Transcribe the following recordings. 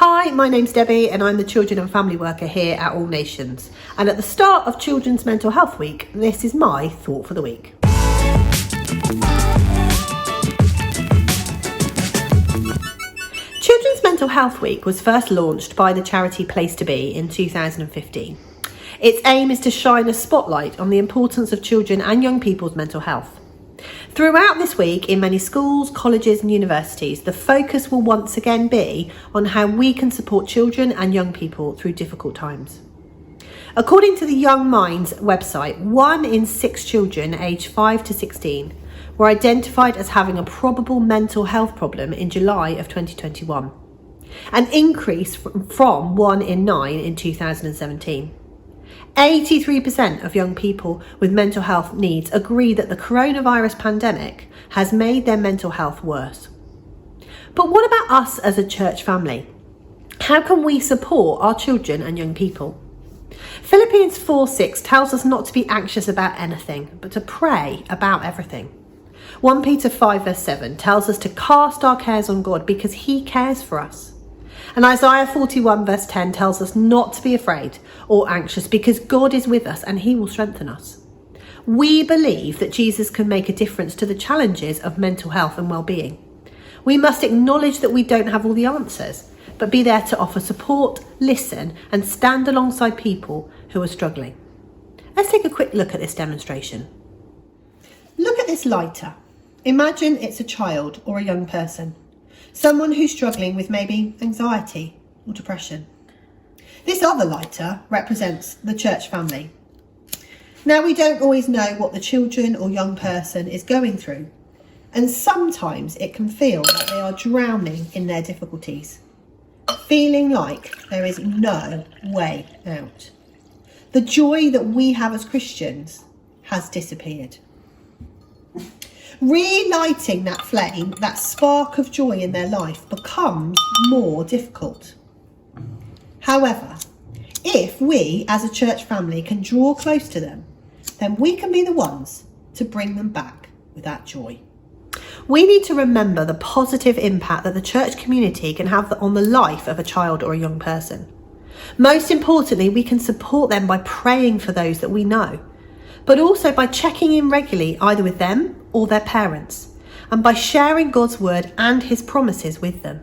Hi, my name's Debbie and I'm the Children and Family Worker here at All Nations. And at the start of Children's Mental Health Week, this is my thought for the week. Children's Mental Health Week was first launched by the charity Place to Be in 2015. Its aim is to shine a spotlight on the importance of children and young people's mental health. Throughout this week, in many schools, colleges and universities, the focus will once again be on how we can support children and young people through difficult times. According to the Young Minds website, 1 in 6 children aged 5 to 16 were identified as having a probable mental health problem in July of 2021, an increase from 1 in 9 in 2017. 83% of young people with mental health needs agree that the coronavirus pandemic has made their mental health worse. But what about us as a church family? How can we support our children and young people? Philippians 4:6 tells us not to be anxious about anything, but to pray about everything. 1 Peter 5:7 tells us to cast our cares on God because he cares for us. And Isaiah 41:10 tells us not to be afraid or anxious because God is with us and he will strengthen us. We believe that Jesus can make a difference to the challenges of mental health and well-being. We must acknowledge that we don't have all the answers, but be there to offer support, listen, and stand alongside people who are struggling. Let's take a quick look at this demonstration. Look at this lighter. Imagine it's a child or a young person. Someone who's struggling with maybe anxiety or depression. This other lighter represents the church family. Now, we don't always know what the children or young person is going through, and sometimes it can feel like they are drowning in their difficulties, feeling like there is no way out. The joy that we have as Christians has disappeared. Relighting that flame, that spark of joy in their life, becomes more difficult. However, if we as a church family can draw close to them, then we can be the ones to bring them back with that joy. We need to remember the positive impact that the church community can have on the life of a child or a young person. Most importantly, we can support them by praying for those that we know, but also by checking in regularly either with them or their parents, and by sharing God's word and his promises with them.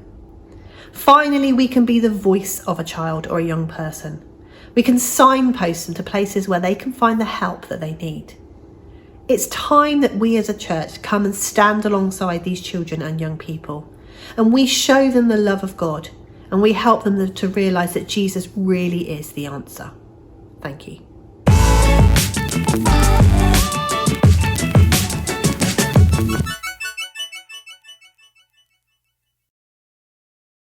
Finally, we can be the voice of a child or a young person. We can signpost them to places where they can find the help that they need. It's time that we as a church come and stand alongside these children and young people, and we show them the love of God, and we help them to realise that Jesus really is the answer. Thank you.